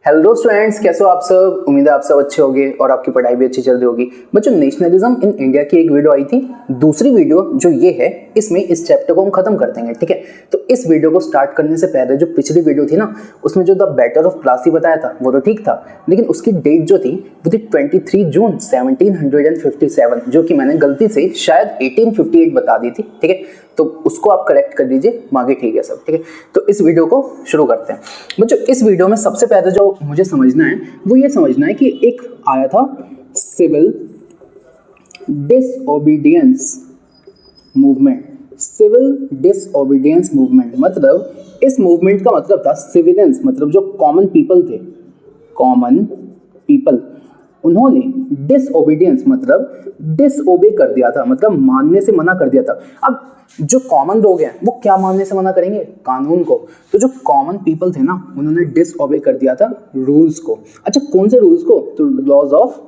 Hello students, कैसे हो आप सब। उम्मीद है आप सब अच्छे होंगे और आपकी पढ़ाई भी अच्छी चल रही होगी। बच्चों, नेशनलिज्म इन इंडिया की एक वीडियो आई थी। दूसरी वीडियो जो ये है, इसमें इस चैप्टर को हम खत्म कर देंगे, ठीक है। तो इस वीडियो को स्टार्ट करने से पहले जो पिछली वीडियो थी ना, उसमें जो द बैटल ऑफ प्लासी बताया था वो तो ठीक था, लेकिन उसकी डेट जो थी वो थी 23 जून 1757, जो कि मैंने गलती से शायद 1858 बता दी थी, ठीक है। तो उसको आप करेक्ट कर दीजिए, बाकी ठीक है सब, ठीक है। तो इस वीडियो को शुरू करते हैं। बच्चों, इस वीडियो में सबसे पहले जो मुझे समझना है वो ये समझना है कि एक आया था civil disobedience movement. Civil disobedience movement मतलब, इस मूवमेंट का मतलब था सिविलियंस, मतलब जो कॉमन पीपल थे, कॉमन पीपल, उन्होंने डिसओबीडियंस मतलब डिसओबे कर दिया था, मतलब मानने से मना कर दिया था। अब जो कॉमन लोग हैं वो क्या मानने से मना करेंगे? कानून को। तो जो कॉमन पीपल थे ना, उन्होंने डिसओबे कर दिया था रूल्स को। अच्छा, कौन से रूल्स को? तो laws of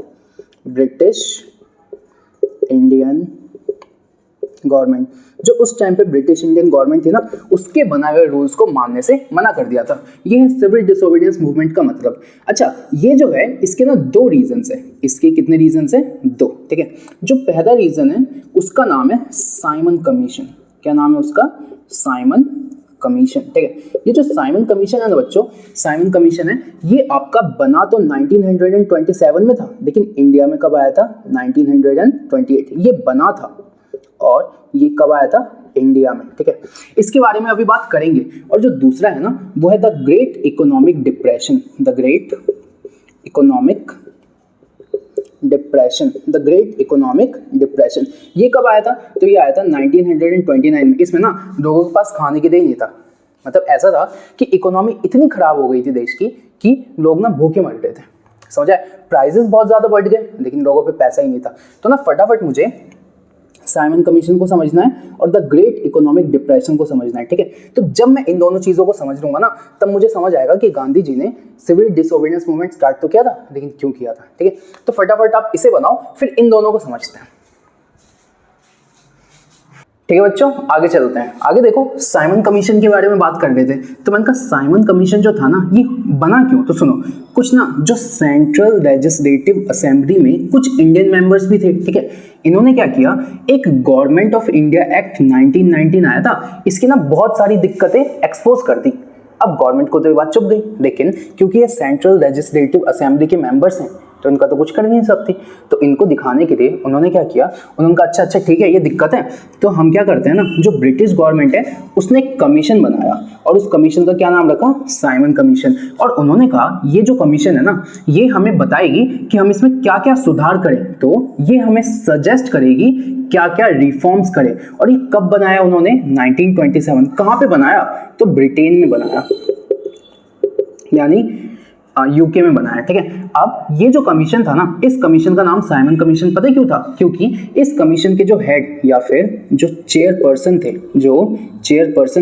British Indian government, जो उस टाइम पे ब्रिटिश इंडियन गवर्नमेंट थी ना, उसके बनाए हुए रूल्स को मानने से मना कर दिया था। ये है सिविल डिसोबीडियंस मूवमेंट का मतलब। अच्छा, ये जो है इसके ना दो रीजंस है। इसके कितने रीजंस है? दो, ठीक है। जो पहला रीजन है उसका नाम है साइमन कमीशन। क्या नाम है उसका? साइमन कमीशन, ठीक है। ये जो साइमन कमीशन है ना बच्चों, साइमन कमीशन है, ये आपका बना तो 1927 में था, लेकिन इंडिया में कब आया था? 1928। ये बना था और ये कब आया था? इंडिया में, ठीक है। इसके बारे में अभी बात करेंगे। और जो दूसरा है ना, वो है the great economic depression. The great economic depression, the great economic depression, ये कब आया था? तो ये आया था 1929 में। इसमें ना लोगों के पास खाने के लिए नहीं था। मतलब ऐसा था कि इकोनॉमी इतनी खराब हो गई थी देश की कि लोग ना भूखे मर रहे थे, समझा? प्राइजेस बहुत ज्यादा बढ़ गए, लेकिन लोगों पे पैसा ही नहीं था। तो ना फटाफट मुझे साइमन कमीशन को समझना है और द ग्रेट इकोनॉमिक डिप्रेशन को समझना है, ठीक है। तो जब मैं इन दोनों चीजों को समझ लूंगा ना, तब मुझे समझ आएगा कि गांधी जी ने सिविल डिसोबीडियंस मूवमेंट स्टार्ट तो किया था, लेकिन क्यों किया था, ठीक है। तो फटाफट आप इसे बनाओ, फिर इन दोनों को समझते हैं, ठीक है बच्चों। आगे चलते हैं। आगे देखो, साइमन कमीशन के बारे में बात कर रहे थे। तो मैंने कहा साइमन कमीशन जो था ना, ये बना क्यों? तो सुनो, कुछ ना जो सेंट्रल लेजिस्लेटिव असेंबली में कुछ इंडियन मेंबर्स भी थे, ठीक है। इन्होंने क्या किया, एक गवर्नमेंट ऑफ इंडिया एक्ट 1919 आया था, इसकी ना बहुत सारी दिक्कतें एक्सपोज कर दी। अब गवर्नमेंट को तो ये बात चुप गई, लेकिन क्योंकि ये सेंट्रल लेजिस्लेटिव असेंबली के मेंबर्स हैं तो इनका तो कुछ कर नहीं सकती। तो इनको दिखाने के लिए उन्होंने क्या किया, उन्होंने कहा अच्छा ठीक है, ये दिक्कत है, तो हम क्या करते हैं ना, जो ब्रिटिश गवर्नमेंट है उसने एक कमीशन बनाया और उस कमीशन का क्या नाम रखा? Simon commission. और उन्होंने कहा ये जो कमीशन है ना, ये हमें बताएगी कि हम इसमें क्या क्या सुधार करें। तो ये हमें सजेस्ट करेगी क्या क्या रिफॉर्म्स करें। और ये कब बनाया उन्होंने? 1927। कहाँ पे बनाया? तो ब्रिटेन में बनाया, यानी यूके में बनाया, ठीक है। अब ये जो कमीशन था ना, इस कमीशन का नाम साइमन कमीशन पता है क्यों था? क्योंकि इस कमीशन के जो हेड या फिर जो चेयरपर्सन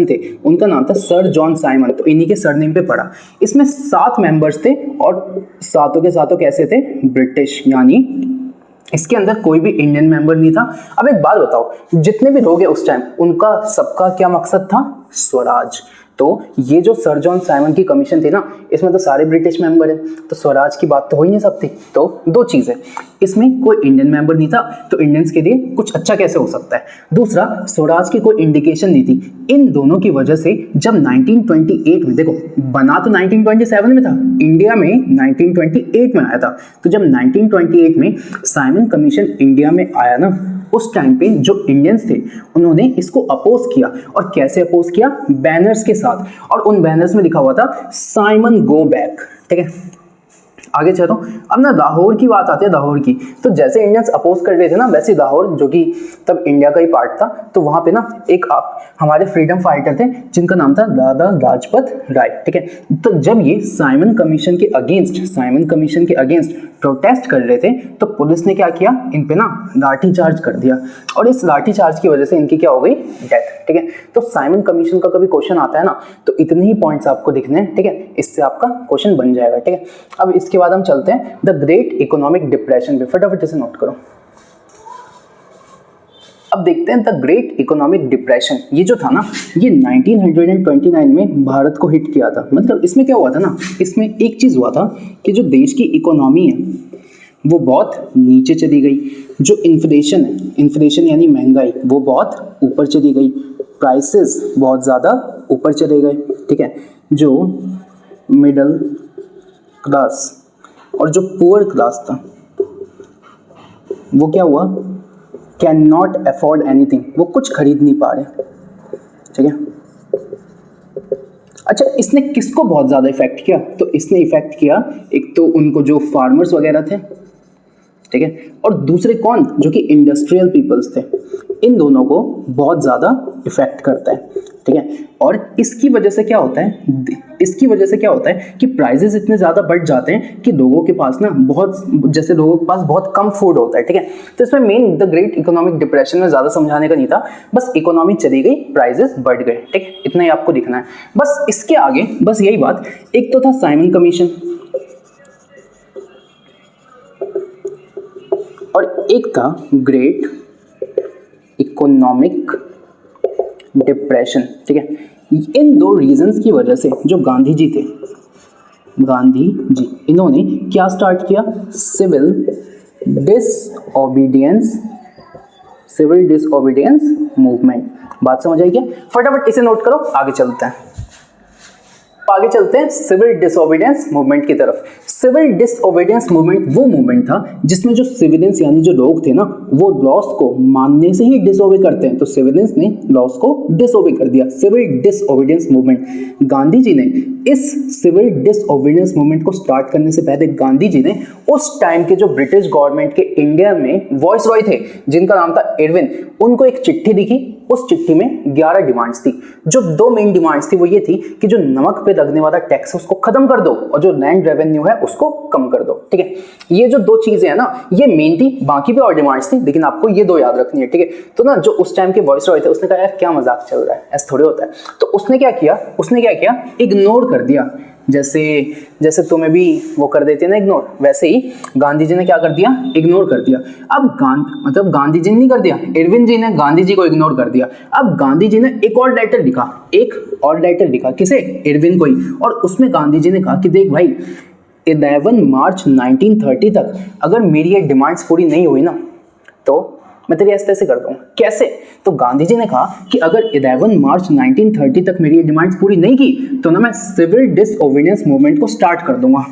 थे, उनका नाम था सर जॉन साइमन। तो इन्हीं के सरनेम पे पड़ा। इसमें 7 मेंबर्स थे और सातों के सातों कैसे थे? ब्रिटिश, यानी इसके अंदर कोई भी इंडियन मेंबर नहीं था। अब एक बात बताओ, जितने भी लोग हैं उस टाइम, उनका सबका क्या मकसद था? स्वराज। तो ये जो सर जॉन साइमन की कमीशन थी ना, इसमें तो सारे ब्रिटिश मेंबर हैं, तो स्वराज की बात तो हो ही नहीं सकती। तो दो चीजें, इसमें कोई इंडियन मेंबर नहीं था, तो इंडियंस के लिए कुछ अच्छा कैसे हो सकता है? दूसरा, स्वराज की कोई इंडिकेशन नहीं थी। इन दोनों की वजह से जब 1928 में, देखो बना तो 1927 में था, इंडिया में 1928 में आया था। तो जब 1928 में साइमन कमीशन इंडिया में आया ना, उस टाइम पे जो इंडियंस थे उन्होंने इसको अपोज किया। और कैसे अपोज किया? बैनर्स के साथ। और उन बैनर्स में लिखा हुआ था साइमन गो बैक, ठीक है। आगे चलो, अब ना लाहौर की बात आती है। लाहौर की, तो जैसे इंडियंस अपोज कर रहे थे ना, वैसे लाहौर जो कि तब इंडिया का ही पार्ट था, तो वहां पे ना एक हमारे फ्रीडम फाइटर थे जिनका नाम था लाला लाजपत राय, ठीक है। तो जब ये साइमन कमीशन के अगेंस्ट प्रोटेस्ट कर रहे थे, तो पुलिस ने क्या किया, इन पे ना लाठी चार्ज कर दिया। और इस लाठी चार्ज की वजह से इनकी क्या हो गई? डेथ, ठीक है। तो साइमन कमीशन का कभी क्वेश्चन आता है ना, तो इतने ही पॉइंट्स आपको लिखने हैं, ठीक है। इससे आपका क्वेश्चन बन जाएगा, ठीक है। अब इसके बाद हम चलते हैं द ग्रेट इकोनॉमिक डिप्रेशन पे। फटाफट इसे नोट करो। अब देखते हैं द ग्रेट इकोनॉमिक डिप्रेशन। ये जो था ना, ये 1929 में भारत को हिट किया था। मतलब इसमें क्या हुआ था ना, इसमें एक चीज़ हुआ था कि जो देश की इकोनॉमी है वो बहुत नीचे चली गई। जो इन्फ्लेशन है, इन्फ्लेशन यानी महंगाई, वो बहुत ऊपर चली गई। प्राइसेस बहुत ज़्यादा ऊपर चले गए, ठीक है। जो मिडल क्लास और जो पुअर क्लास था वो क्या हुआ, कैन नॉट अफोर्ड एनीथिंग, वो कुछ खरीद नहीं पा रहे, ठीक है। अच्छा, इसने किसको बहुत ज़्यादा इफेक्ट किया? तो इसने इफेक्ट किया एक तो उनको जो फार्मर्स वगैरह थे, ठीक है, और दूसरे कौन, जो कि इंडस्ट्रियल पीपल्स थे। इन दोनों को बहुत ज़्यादा इफेक्ट करता है, ठीक है। और इसकी वजह से क्या होता है, इसकी वजह से क्या होता है कि प्राइसेस इतने ज़्यादा बढ़ जाते हैं कि लोगों के पास ना बहुत, जैसे लोगों के पास बहुत कम फूड होता है, ठीक है। तो इसमें main the great economic depression में ज़्यादा समझाने का नहीं था, बस इकोनॉमी चली गई, प्राइसेस बढ़ गए, ठीक है, इतना ही आपको दिखना है बस। इसके आगे बस यही बात। एक तो था साइमन कमीशन और एक था ग्रेट इकोनॉमिक डिप्रेशन, ठीक है। इन दो रीजंस की वजह से जो गांधी जी थे, गांधी जी, इन्होंने क्या स्टार्ट किया, सिविल डिसओबीडियंस मूवमेंट। बात समझ आई क्या? फटाफट इसे नोट करो, आगे चलते हैं। आगे चलते हैं सिविल डिसओबीडियंस मूवमेंट की तरफ। सिविल डिसओबीडियंस मूवमेंट वो मूवमेंट था जिसमें जो सिविलियंस यानी जो लोग थे ना, वो लॉस को मानने से ही डिसओबे करते हैं, तो सिविलियंस ने लॉस को डिसओबे कर दिया। Civil disobedience movement, Gandhi ji ने इस सिविल डिसओबीडियंस मूवमेंट को स्टार्ट करने से पहले गांधी जी ने उस टाइम के जो ब्रिटिश गवर्नमेंट के इंडिया में वॉइस रॉय थे, जिनका नाम था इरविन, उनको एक चिट्ठी लिखी। उस चिट्ठी में 11 डिमांड्स थी। जो दो मेन डिमांड्स थी वो ये थी कि जो नमक पे लगने वाला टैक्स है उसको खत्म कर दो और जो लैंड रेवेन्यू है उसको कम कर दो, ठीक है। ये जो दो चीजें हैं ना, ये मेन थी, बाकी भी और डिमांड्स थी, लेकिन आपको ये दो याद रखनी है, ठीक है। तो ना जो उस टाइम के वॉइस रॉय थे, उसने कहा यार क्या मजाक चल रहा है, ऐसा थोड़े होता है। तो उसने क्या किया, इग्नोर कर दिया। जैसे तुम्हें भी वो कर देते हैं ना इग्नोर, वैसे ही गांधी जी ने क्या कर दिया, इग्नोर कर दिया। अब गांधी जी ने नहीं कर दिया, इरविन जी ने गांधी जी को इग्नोर कर दिया। अब गांधी जी ने एक और लेटर लिखा, किसे, इरविन को ही। और उसमें गांधी जी ने कहा कि देख भाई, 11 मार्च 1930 तक अगर मेरी ये डिमांड्स पूरी नहीं हुई ना, तो मैं तेरी ऐसे कर दूंगा। कैसे? तो गांधी जी ने कहा कि अगर 11 मार्च 1930 तक मेरी ये डिमांड्स पूरी नहीं की तो ना मैं सिविल डिसओबीडियंस मूवमेंट को स्टार्ट कर दूंगा।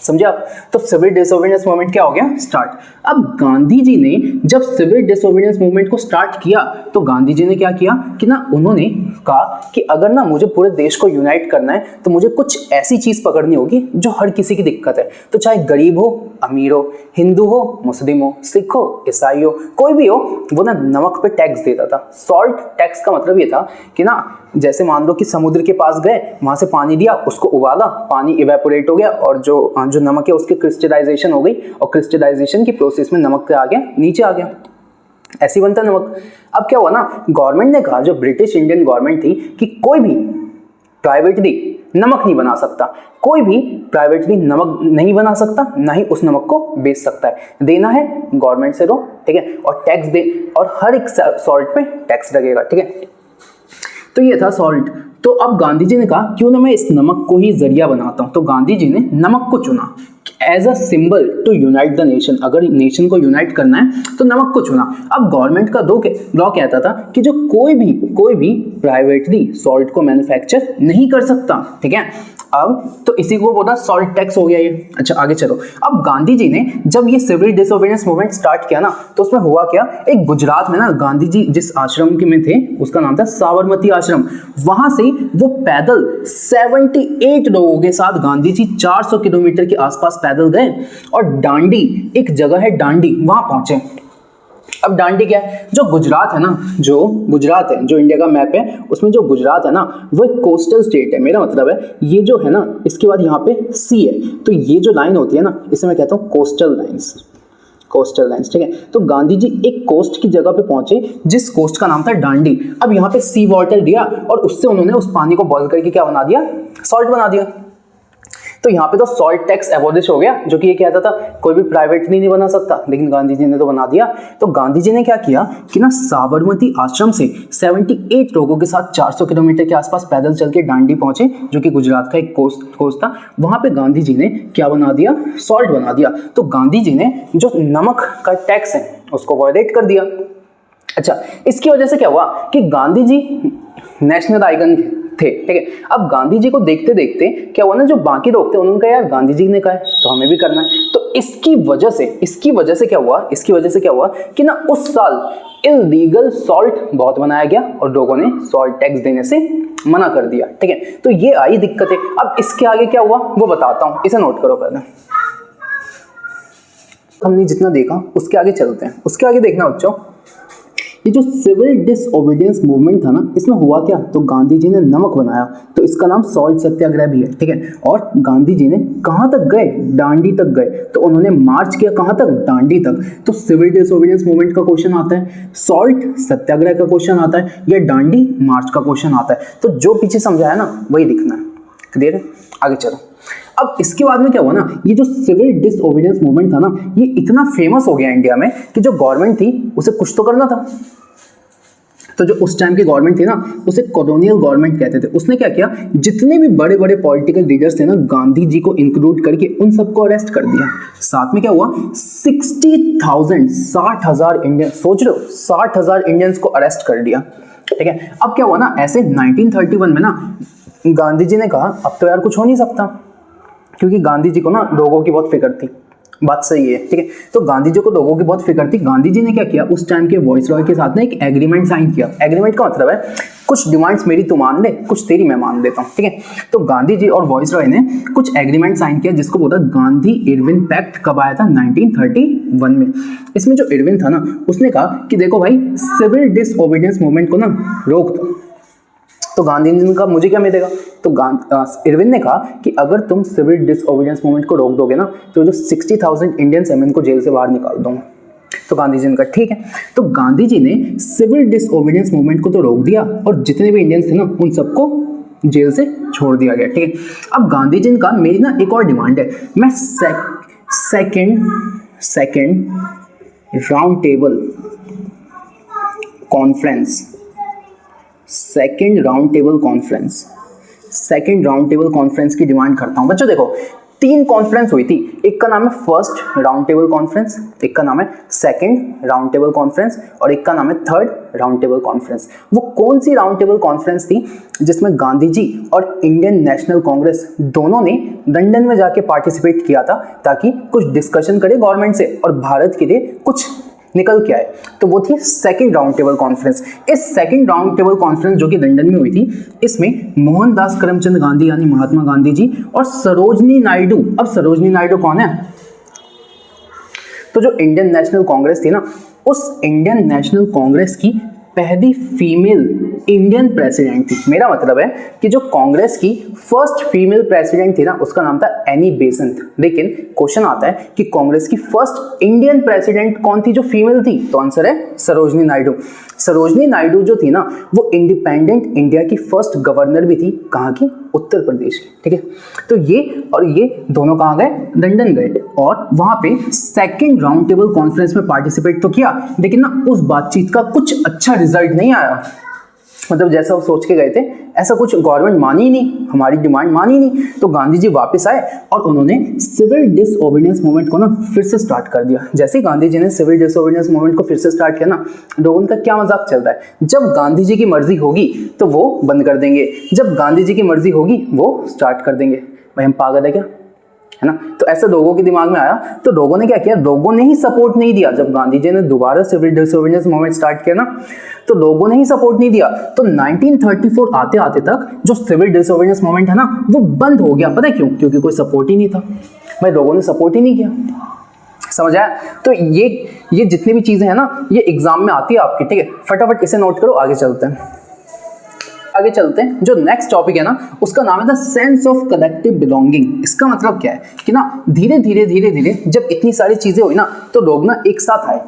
समझे आप? तो सिविल डिसओबीडियंस मूवमेंट क्या हो गया, स्टार्ट। अब गांधी जी ने जब सिविल डिसओबीडियंस मूवमेंट को स्टार्ट किया तो गांधी जी ने क्या किया कि ना, उन्होंने कहा कि अगर ना मुझे पूरे देश को यूनाइट करना है तो मुझे कुछ ऐसी चीज पकड़नी होगी जो हर किसी की दिक्कत है। तो चाहे गरीब हो, अमीर हो, हिंदू हो, मुस्लिम हो, सिख हो, ईसाई हो, कोई भी हो, वो ना नमक पे टैक्स देता था। सॉल्ट टैक्स का मतलब ये था कि ना, जैसे मान लो कि समुद्र के पास गए, वहां से पानी लिया, उसको उबाला, पानी इवेपोरेट हो गया और जो नमक है उसकी क्रिस्टलाइजेशन हो गई और क्रिस्टलाइजेशन की प्रोसेस में नमक पे आ गया, नीचे आ गया, ऐसे बनता नमक। अब क्या हुआ ना, गवर्नमेंट ने कहा, जो ब्रिटिश इंडियन गवर्नमेंट थी, कि कोई भी प्राइवेटली नमक नहीं बना सकता, कोई भी प्राइवेटली नमक नहीं बना सकता, ना ही उस नमक को बेच सकता है। देना है गवर्नमेंट से लो, ठीक है, और टैक्स दे, और हर एक सॉल्ट पे टैक्स लगेगा, ठीक है। तो ये था सॉल्ट। तो अब गांधी जी ने कहा क्यों ना मैं इस नमक को ही जरिया बनाता हूं। तो गांधी जी ने नमक को चुना as a symbol to unite the nation. अगर नेशन को यूनाइट करना है तो नमक को चुना। अब गवर्नमेंट का लॉ कहता था कि जो कोई भी प्राइवेटली सॉल्ट को मैन्युफैक्चर नहीं कर सकता, ठीक है। अब तो इसी को बोला सॉल्ट टैक्स हो गया ये। अच्छा आगे चलो। अब गांधी जी ने जब ये सिविल डिसओबीडियंस मूवमेंट स्टार्ट किया ना, तो उसमें हुआ क्या, एक गुजरात में ना गांधी जी जिस आश्रम के में थे उसका नाम था साबरमती आश्रम, वहां से वो पैदल 78 लोगों के साथ गांधी जी 400 किलोमीटर के आसपास पैदल गए और डांडी, एक जगह है डांडी, वहां पहुंचे। अब डांडी क्या है, जो गुजरात है ना, जो गुजरात है, जो इंडिया का मैप है उसमें जो गुजरात है ना, वो एक कोस्टल स्टेट है। मेरा मतलब है ये जो है ना, इसके बाद यहाँ पे सी है, तो ये जो लाइन होती है ना, इसे मैं कहता हूँ कोस्टल लाइंस, ठीक है। तो गांधी जी एक कोस्ट की जगह पे पहुंचे जिस कोस्ट का नाम था डांडी। अब यहाँ पे सी वाटर दिया और उससे उन्होंने उस पानी को बॉयल करके क्या बना दिया, सॉल्ट बना दिया। तो यहाँ पे तो सॉल्ट टैक्स एबॉलिश हो गया, जो कि ये कहता था कोई भी प्राइवेटली नहीं बना सकता, लेकिन गांधी जी ने तो बना दिया। तो गांधी जी ने क्या किया कि ना साबरमती आश्रम से 78 लोगों के साथ 400 किलोमीटर के आसपास पैदल चल के दांडी पहुंचे, जो कि गुजरात का एक कोस्ट था। वहां पे गांधी जी ने क्या बना दिया, सॉल्ट बना दिया। तो गांधी जी ने जो नमक का टैक्स है उसको वायलेट कर दिया। अच्छा, इसकी वजह से क्या हुआ कि गांधी जी नेशनल आइकन थे, ठीक है। अब गांधी जी को देखते देखते क्या हुआ ना, जो बाकी लोग थे उन्होंने कहा यार गांधी जी ने कहा है तो हमें भी करना है। तो इसकी वजह से क्या हुआ कि ना उस साल इलीगल सॉल्ट बहुत बनाया गया और लोगों ने सॉल्ट टैक्स देने से मना कर दिया, ठीक है। तो ये आई दिक्कतें। अब इसके आगे क्या हुआ वो बताता हूं, इसे नोट करो पहले। हमने जितना देखा उसके आगे चलते हैं। उसके आगे देखना बच्चों, ये जो सिविल डिसओबीडियंस मूवमेंट था ना, इसमें हुआ क्या, तो गांधी जी ने नमक बनाया, तो इसका नाम सॉल्ट सत्याग्रह भी है, ठीक है। और गांधी जी ने कहां तक गए, दांडी तक गए। तो उन्होंने मार्च किया कहां तक, दांडी तक। तो सिविल डिसओबीडियंस मूवमेंट का क्वेश्चन आता है, सॉल्ट सत्याग्रह का क्वेश्चन आता है, या दांडी मार्च का क्वेश्चन आता है। तो जो पीछे समझाया ना वही लिखना है, क्लियर है। आगे चलो। अब इसके बाद में क्या हुआ ना, ये जो सिविल डिसओबीडियंस मूवमेंट था ना, ये इतना फेमस हो गया इंडिया में कि जो गवर्नमेंट थी उसे कुछ तो करना था। तो जो उस टाइम की गवर्नमेंट थी ना, उसे कॉलोनियल गवर्नमेंट कहते थे। उसने क्या किया, जितने भी बड़े बड़े पॉलिटिकल लीडर्स थे ना, गांधी जी को इंक्लूड करके उन सबको अरेस्ट कर दिया। साथ में क्या हुआ, 60,000 इंडियन, सोच रहे हो 60,000 इंडियंस को अरेस्ट कर दिया, ठीक है। अब क्या हुआ ना, ऐसे 1931 में ना गांधी जी ने कहा अब तो यार कुछ हो नहीं सकता, क्योंकि गांधी जी को ना लोगों की बहुत फिक्र थी। बात सही है, ठीक है। तो गांधी जी को लोगों की बहुत फिक्र थी। गांधी जी ने क्या किया, उस टाइम के वॉइसरॉय के साथ ना एक एग्रीमेंट साइन किया। एग्रीमेंट का मतलब है कुछ डिमांड्स मेरी तू मान ले, कुछ तेरी मैं मान लेता हूँ, ठीक है। तो गांधी जी और वॉइसरॉय ने कुछ एग्रीमेंट साइन किया, जिसको बोला गांधी इरविन पैक्ट। कब आया था, 1931 में। इसमें जो इरविन था ना, उसने कहा कि देखो भाई, सिविल डिसओबीडियंस मूवमेंट को ना रोक दो। तो गांधी जी ने कहा मुझे क्या मिलेगा, तो इरविन ने कहा कि अगर तुम सिविल डिसओबीडियंस मूवमेंट को रोक दोगे ना, तो जो 60,000 इंडियंस हैं मैं इनको जेल से बाहर निकाल दूंगा। तो गांधी जी ने कहा ठीक है। तो गांधी जी ने सिविल डिसओबीडियंस मूवमेंट को तो रोक दिया, और जितने भी इंडियंस थे ना उन सबको जेल से छोड़ दिया गया, ठीक है। अब गांधी जी ने कहा मेरी ना एक और डिमांड है, मैं सेकेंड राउंड टेबल कॉन्फ्रेंस की डिमांड करता हूं। बच्चों देखो, 3 कॉन्फ्रेंस हुई थी। एक का नाम है फर्स्ट राउंड टेबल कॉन्फ्रेंस, एक का नाम है सेकंड राउंड टेबल कॉन्फ्रेंस, और एक का नाम है थर्ड राउंड टेबल कॉन्फ्रेंस। वो कौन सी राउंड टेबल कॉन्फ्रेंस थी, जिसमें गांधी जी और इंडियन नेशनल कांग्रेस दोनों ने लंदन में जाके पार्टिसिपेट किया था, ताकि कुछ डिस्कशन करे गवर्नमेंट से और भारत के लिए कुछ निकल के आए। तो वो थी सेकंड राउंड टेबल कॉन्फ्रेंस। इस सेकंड राउंड टेबल कॉन्फ्रेंस जो कि लंदन में हुई थी, इसमें मोहनदास करमचंद गांधी यानी महात्मा गांधी जी और सरोजनी नायडू। अब सरोजनी नायडू कौन है, तो जो इंडियन नेशनल कांग्रेस थी ना, उस इंडियन नेशनल कांग्रेस की पहली फीमेल इंडियन प्रेसिडेंट थी। मेरा मतलब है कि जो कांग्रेस की फर्स्ट फीमेल प्रेसिडेंट थी ना, उसका नाम था एनी बेसेंट। लेकिन क्वेश्चन आता है कि कांग्रेस की फर्स्ट इंडियन प्रेसिडेंट कौन थी जो फीमेल थी, तो आंसर है सरोजनी नायडू। सरोजनी नायडू जो थी ना, वो इंडिपेंडेंट इंडिया की फर्स्ट गवर्नर भी थी। कहाँ की, उत्तर प्रदेश की, ठीक है। तो ये दोनों कहाँ गए, लंदन गए, और वहां पे सेकंड राउंड टेबल कॉन्फ्रेंस में पार्टिसिपेट तो किया, लेकिन ना उस बातचीत का कुछ अच्छा रिजल्ट नहीं आया। मतलब जैसा वो सोच के गए थे ऐसा कुछ गवर्नमेंट मानी ही नहीं, हमारी डिमांड मानी नहीं। तो गांधी जी वापस आए और उन्होंने सिविल डिसओबीडियंस मूवमेंट को ना फिर से स्टार्ट कर दिया। जैसे गांधी जी ने सिविल डिसओबीडियंस मूवमेंट को फिर से स्टार्ट किया ना, लोगों का क्या मजाक चल रहा है, जब गांधी जी की मर्जी होगी तो वो बंद कर देंगे, जब गांधी जी की मर्जी होगी वो स्टार्ट कर देंगे। भाई हम पागल है क्या, है ना। तो ऐसा लोगों के दिमाग में आया, तो लोगों ने क्या किया, लोगों ने ही सपोर्ट नहीं दिया। जब गांधी जी ने दोबारा सिविल डिसओबीडियंस मूवमेंट स्टार्ट किया ना, तो लोगों ने ही सपोर्ट नहीं दिया। तो 1934 आते आते तक जो सिविल डिसओबीडियंस मूवमेंट है ना, वो बंद हो गया। पता है क्यों, क्योंकि कोई सपोर्ट ही नहीं था। भाई लोगों ने सपोर्ट ही नहीं किया, समझ आया। तो ये जितनी भी चीजें हैं ना, ये एग्जाम में आती है आपकी, ठीक है। फटाफट इसे नोट करो, आगे चलते हैं। जो नेक्स्ट टॉपिक है ना, उसका नाम है the sense of collective belonging. इसका मतलब क्या है कि ना धीरे धीरे जब इतनी सारी चीजें हुई ना, तो लोग ना एक साथ आए,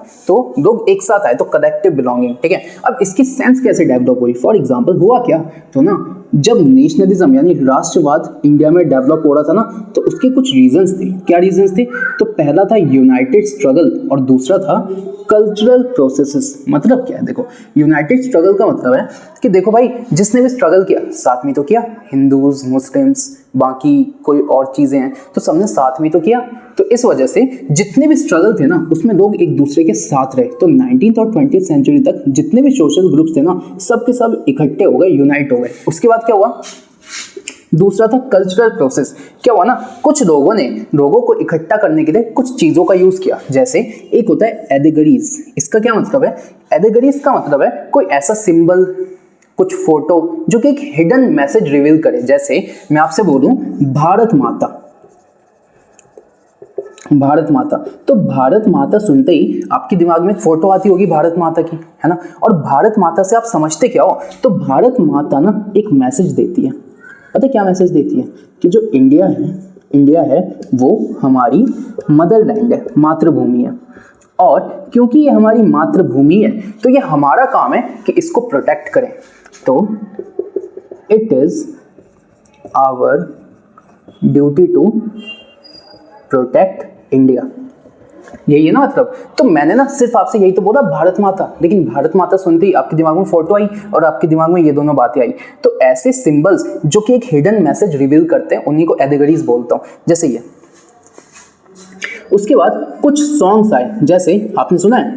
तो कलेक्टिव बिलोंगिंग, ठीक है। अब इसकी सेंस कैसे डेवलप हुई, फॉर एग्जांपल हुआ क्या, तो ना जब नेशनलिज्म यानी राष्ट्रवाद इंडिया में डेवलप हो रहा था ना, तो उसके कुछ रीजंस थे। क्या रीजंस थे? तो पहला था यूनाइटेड स्ट्रगल और दूसरा था कल्चरल प्रोसेसेस। मतलब क्या है? देखो, यूनाइटेड स्ट्रगल का मतलब है कि देखो भाई, जिसने भी स्ट्रगल किया साथ में तो किया, हिंदूज, मुस्लिम्स, बाकी कोई और चीजें हैं, तो सबने साथ में तो किया। तो इस वजह से जितने भी स्ट्रगल थे ना, उसमें लोग एक दूसरे के साथ रहे। तो 19th और 20th सेंचुरी तक जितने भी सोशल ग्रुप्स थे ना, सब के सब इकट्ठे हो गए, यूनाइट हो गए। उसके बाद क्या हुआ? दूसरा था कल्चरल प्रोसेस। क्या हुआ ना, कुछ लोगों ने लोगों को इकट्ठा करने के लिए कुछ चीजों का यूज किया। जैसे एक होता है एलिगरीज। इसका क्या मतलब है? एलिगरीज का मतलब है कोई ऐसा सिंबल, कुछ फोटो जो कि एक हिडन मैसेज रिवील करे। जैसे मैं आपसे बोलूं भारत माता, भारत माता, तो भारत माता सुनते ही आपके दिमाग में एक फोटो आती होगी भारत माता की, है ना। और भारत माता से आप समझते क्या हो? तो भारत माता ना एक मैसेज देती है। पता है क्या मैसेज देती है? कि जो इंडिया है वो हमारी मदरलैंड है, मातृभूमि है। और क्योंकि ये हमारी मातृभूमि है, तो ये हमारा काम है कि इसको प्रोटेक्ट करें। तो it is our duty to protect India. यही है ना मतलब। तो मैंने ना सिर्फ आपसे यही तो बोला भारत माता, लेकिन भारत माता सुनते ही आपके दिमाग में फोटो आई और आपके दिमाग में ये दोनों बातें आई। तो ऐसे सिंबल्स जो कि एक हिडन मैसेज रिवील करते हैं, उन्हीं को एलिगरीज बोलता हूँ। जैसे ये। उसके बाद कुछ सॉन्ग्स आए, जैसे आपने सुना है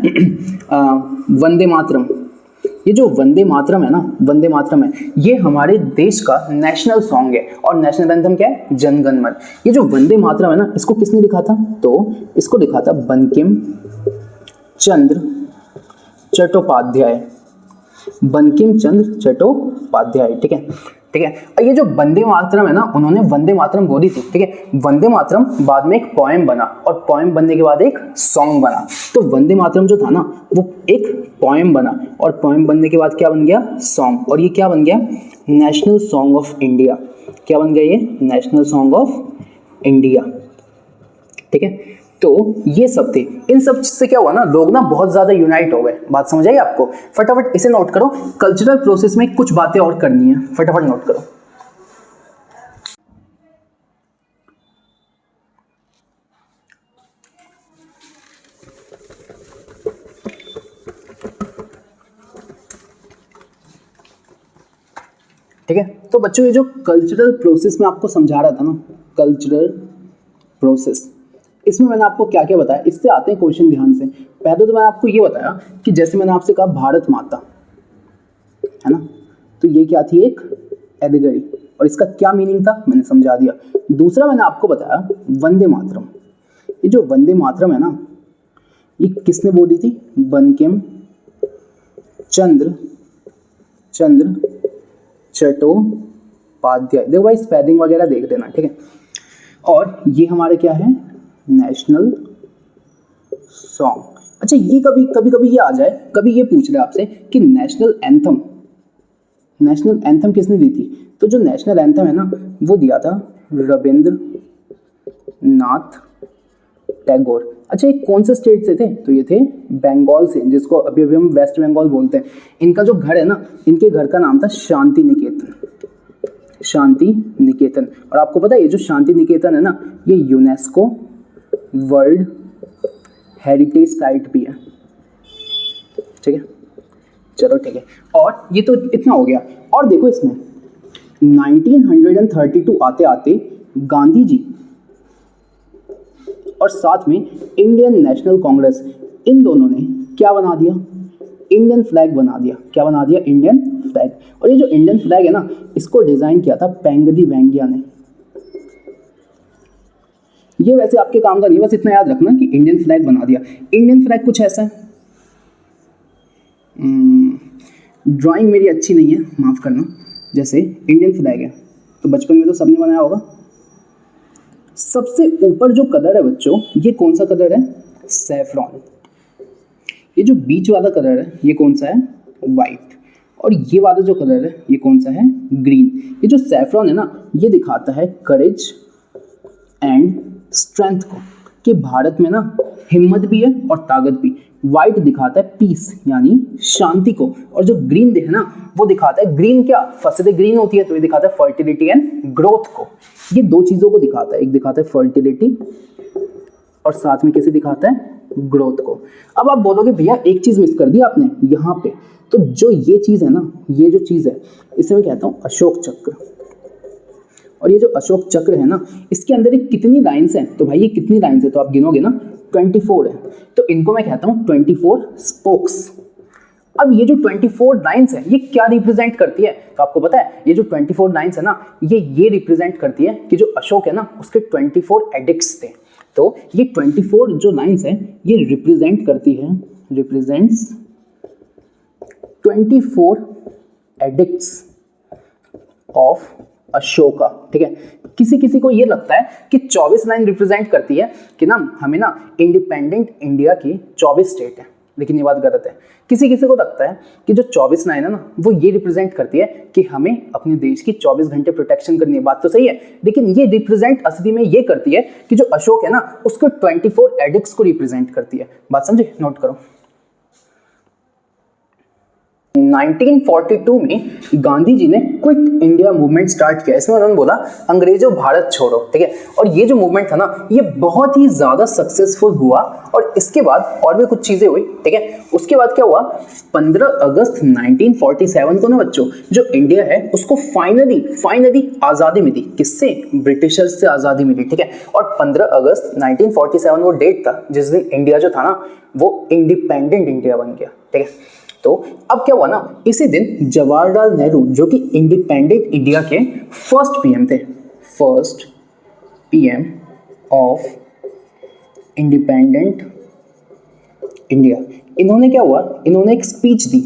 वंदे मातरम। ये जो वंदे मातरम है ना, वंदे मातरम है, ये हमारे देश का नेशनल सॉन्ग है। और नेशनल एंथम क्या है? जन गण मन। ये जो वंदे मातरम है ना, इसको किसने लिखा था? तो इसको लिखा था बंकिम चंद्र चट्टोपाध्याय। बंकिम चंद्र चट्टोपाध्याय, ठीक है, ठीक है। और ये जो वंदे मातरम है ना, उन्होंने वंदे मातरम बोली थी, ठीक है। वंदे मातरम बाद में एक पोएम बना, और पोएम बनने के बाद एक सॉन्ग बना। तो वंदे मातरम जो था ना, वो एक पोएम बना, और पोएम बनने के बाद क्या बन गया? सॉन्ग। और ये क्या बन गया? National song of India. क्या बन गया ये? नेशनल सॉन्ग ऑफ इंडिया, ठीक है। तो ये सब थे। इन सब से क्या हुआ ना, लोग ना बहुत ज्यादा यूनाइट हो गए। बात समझ आई आपको? फटाफट इसे नोट करो। कल्चरल प्रोसेस में कुछ बातें और करनी है, फटाफट नोट करो। ठीक है। तो बच्चों, ये जो कल्चरल प्रोसेस में आपको समझा रहा था ना, कल्चरल प्रोसेस, इसमें मैंने आपको क्या क्या बताया, इससे आते हैं क्वेश्चन ध्यान से। पहले तो मैंने आपको ये बताया कि जैसे मैंने आपसे कहा भारत माता, है ना, तो ये क्या थी? एक एलिगरी, और इसका क्या मीनिंग था मैंने समझा दिया। दूसरा मैंने आपको बताया वंदे मातरम। ये जो वंदे मातरम है ना, ये किसने बोली थी? बंकिम चंद्र चट्टोपाध्याय। देखो भाई, स्पेलिंग वगैरह देख लेना, ठीक है। और ये हमारे क्या है? National song. अच्छा, ये कभी ये आ जाए, कभी ये पूछ रहे आपसे कि नेशनल एंथम किसने दी थी? तो जो नेशनल एंथम है ना, वो दिया था रविंद्रनाथ टैगोर। अच्छा, ये कौन से स्टेट से थे? तो ये थे बंगाल से, जिसको अभी अभी हम वेस्ट बंगाल बोलते हैं। इनका जो घर है ना, इनके घर का नाम था शांति निकेतन, शांति निकेतन। और आपको पता है, ये जो शांति निकेतन है ना, ये यूनेस्को वर्ल्ड हेरिटेज साइट भी है, ठीक है। चलो ठीक है। और ये तो इतना हो गया। और देखो, इसमें 1932 आते आते गांधी जी और साथ में इंडियन नेशनल कांग्रेस, इन दोनों ने क्या बना दिया? इंडियन फ्लैग बना दिया। क्या बना दिया? Indian flag. और ये जो इंडियन फ्लैग है ना, इसको डिजाइन किया था पेंगली वेंगिया ने। ये वैसे आपके काम का नहीं, बस इतना याद रखना कि इंडियन फ्लैग बना दिया। इंडियन फ्लैग कुछ ऐसा है, ड्राइंग मेरी अच्छी नहीं है, माफ करना। जैसे इंडियन फ्लैग है, तो बचपन में तो सबने बनाया होगा। सबसे ऊपर जो कलर है बच्चों, ये कौन सा कलर है? सैफरॉन। ये जो बीच वाला कलर है, ये कौन सा है? वाइट। और ये वाला जो कलर है, ये कौन सा है? ग्रीन। ये जो सैफरॉन है ना, ये दिखाता है करेज एंड स्ट्रेंथ को। कि भारत में ना हिम्मत भी है और ताकत भी। व्हाइट दिखाता है पीस यानी शांति को, और जो ग्रीन है ना वो दिखाता है ग्रीन क्या, फसलें ग्रीन होती है तो ये दिखाता है फर्टिलिटी एंड ग्रोथ को। ये दो चीजों को दिखाता है, एक दिखाता है फर्टिलिटी और साथ में कैसे दिखाता है, ग्रोथ को। अब आप बोलोगे भैया एक चीज मिस कर दी आपने यहाँ पे, तो जो ये चीज है ना, ये जो चीज है इसे मैं कहता हूँ अशोक चक्र। और ये जो अशोक चक्र है ना इसके अंदर एक कितनी लाइन्स हैं, तो भाई ये कितनी लाइन्स है तो आप गिनोगे ना 24 है, तो इनको मैं कहता हूँ 24 स्पोक्स। अब ये जो 24 लाइन्स है ये क्या रिप्रेजेंट करती है, तो आपको पता है ये जो 24 लाइन्स है ना ये रिप्रेजेंट करती है कि जो अशोक है ना उसके 24 एडिक्ट्स थे। तो ये 24 जो लाइन्स है ये रिप्रेजेंट करती है, रिप्रेजेंट्स 24 एडिक्ट्स ऑफ अशोका। ठीक है, किसी किसी को ये लगता है कि 24 लाइन रिप्रेजेंट करती है कि ना हमें ना इंडिपेंडेंट इंडिया की 24 स्टेट है, लेकिन ये बात गलत है। किसी किसी को लगता है कि जो 24 लाइन है ना वो ये रिप्रेजेंट करती है कि हमें अपने देश की 24 घंटे प्रोटेक्शन करनी है। बात तो सही है, लेकिन ये रिप्रेजेंट असली में ये करती है कि जो अशोक है ना उसको 24 एडिक्ट्स को रिप्रेजेंट करती है। बात समझे, नोट करो। 1942 में गांधी जी ने क्विट इंडिया मूवमेंट स्टार्ट किया। इसमें उन्होंने बोला अंग्रेजों भारत छोड़ो। ठीक है, और ये जो मूवमेंट था ना ये बहुत ही ज्यादा सक्सेसफुल हुआ, और इसके बाद और भी कुछ चीजें हुई। ठीक है, उसके बाद क्या हुआ, 15 अगस्त 1947 को ना बच्चों जो इंडिया है उसको फाइनली आजादी मिली। किससे, ब्रिटिशर्स से आजादी मिली। ठीक है, और 15 अगस्त 1947 वो डेट था जिस दिन इंडिया जो था ना वो इंडिपेंडेंट इंडिया बन गया। ठीक है, तो अब क्या हुआ ना, इसी दिन जवाहरलाल नेहरू जो कि इंडिपेंडेंट इंडिया के फर्स्ट पीएम थे, first PM of independent India, इन्होंने क्या हुआ, इन्होंने एक स्पीच दी।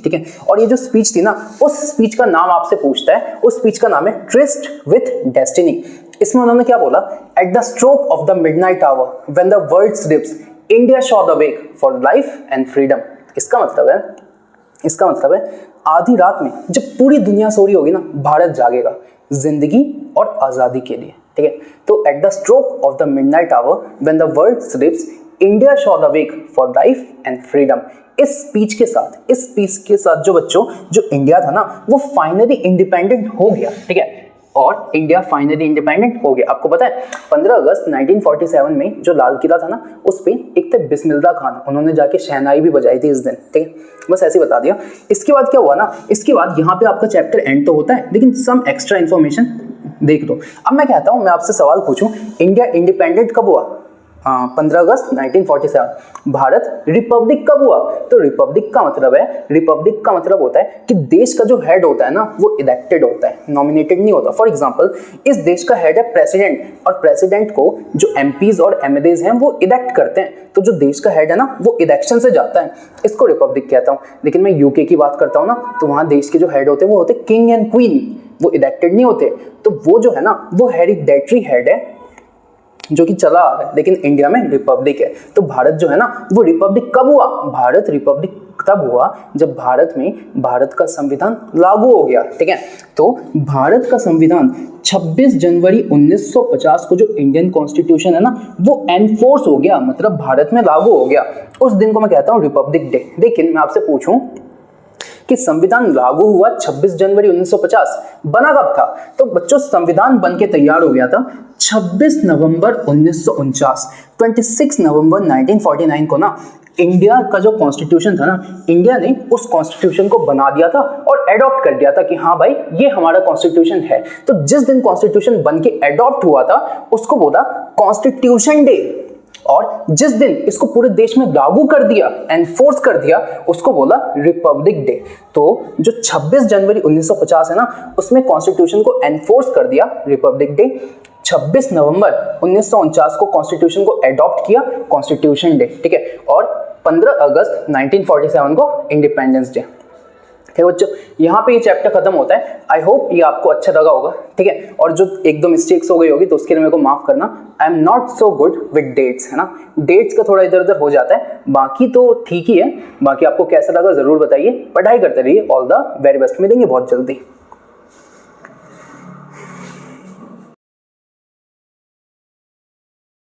ठीक है, और ये जो स्पीच थी ना उस स्पीच का नाम आपसे पूछता है, उस स्पीच का नाम है ट्रिस्ट विथ डेस्टिनी। इसमें उन्होंने क्या बोला, at the stroke of the midnight hour when the world sleeps India shall the wake for life and freedom. इसका मतलब है आधी रात में जब पूरी दुनिया सो रही होगी ना भारत जागेगा जिंदगी और आजादी के लिए। ठीक है, तो at the stroke of the midnight hour when the world sleeps India shall the wake for life and freedom. इस स्पीच के साथ जो बच्चों जो इंडिया था ना वो फाइनली इंडिपेंडेंट हो गया। ठीक है, और इंडिया फाइनली इंडिपेंडेंट हो गया। आपको पता है 15 अगस्त 1947 में जो लाल किला था ना उस पे एक थे बिस्मिल्लाह खान, उन्होंने जाके शहनाई भी बजाई थी इस दिन। ठीक है, बस ऐसे ही बता दिया। इसके बाद क्या हुआ ना, इसके बाद यहाँ पे आपका चैप्टर एंड तो होता है लेकिन सम एक्स्ट्रा इन्फॉर्मेशन देख लो। अब मैं कहता हूँ, मैं आपसे सवाल पूछूं, इंडिया इंडिपेंडेंट कब हुआ, 15 अगस्त 1947। भारत रिपब्लिक कब हुआ, तो रिपब्लिक का मतलब होता है कि देश का जो हेड होता है ना वो इलेक्टेड होता है, नॉमिनेटेड नहीं होता। फॉर एग्जांपल इस देश का हेड है प्रेसिडेंट, और प्रेसिडेंट को जो एमपीज और एमएलएज हैं वो इलेक्ट करते हैं, तो जो देश का हेड है ना वो इलेक्शन से जाता है, इसको रिपब्लिक कहता हूँ। लेकिन मैं यूके की बात करता हूँ ना तो वहाँ देश के जो हेड होते हैं वो होते किंग एंड क्वीन, वो इलेक्टेड नहीं होते। तो वो जो है ना वो हेरिडेटरी हेड है जो कि चला आ रहा है, लेकिन इंडिया में रिपब्लिक है। तो भारत जो है ना वो रिपब्लिक कब हुआ, भारत रिपब्लिक तब हुआ जब भारत का संविधान लागू हो गया। ठीक है, तो भारत का संविधान 26 जनवरी 1950 को जो इंडियन कॉन्स्टिट्यूशन है ना वो एनफोर्स हो गया, मतलब भारत में लागू हो गया। उस दिन को मैं कहता हूँ रिपब्लिक डे। लेकिन मैं आपसे पूछूं कि संविधान लागू हुआ 26 जनवरी 1950, बना कब था, तो बच्चों संविधान बन के तैयार हो गया था 26 नवंबर 1949। 26 नवंबर 1949 को ना इंडिया का जो कॉन्स्टिट्यूशन था ना, इंडिया ने उस कॉन्स्टिट्यूशन को बना दिया था और एडॉप्ट कर दिया था कि हाँ भाई ये हमारा कॉन्स्टिट्यूशन है। तो जिस दिन कॉन्स्टिट्यूशन बन के एडॉप्ट हुआ था उसको बोला कॉन्स्टिट्यूशन डे, और जिस दिन इसको पूरे देश में लागू कर दिया, एनफोर्स कर दिया, उसको बोला रिपब्लिक डे। तो जो 26 जनवरी 1950 है ना उसमें कॉन्स्टिट्यूशन को एनफोर्स कर दिया, रिपब्लिक डे। 26 नवंबर 1949 को कॉन्स्टिट्यूशन को एडॉप्ट किया, कॉन्स्टिट्यूशन डे। ठीक है, और 15 अगस्त 1947 को इंडिपेंडेंस डे। ठीक है बच्चों, यहाँ पे ये चैप्टर खत्म होता है। आई होप ये आपको अच्छा लगा होगा। ठीक है, और जो एक दो मिस्टेक्स हो गई होगी तो उसके लिए मेरे को माफ करना। I am not so good with dates, है ना, डेट्स का थोड़ा इधर उधर हो जाता है, बाकी तो ठीक ही है। बाकी आपको कैसा लगा जरूर बताइए, पढ़ाई करते रहिए। ऑल द वेरी बेस्ट, मिलेंगे बहुत जल्दी।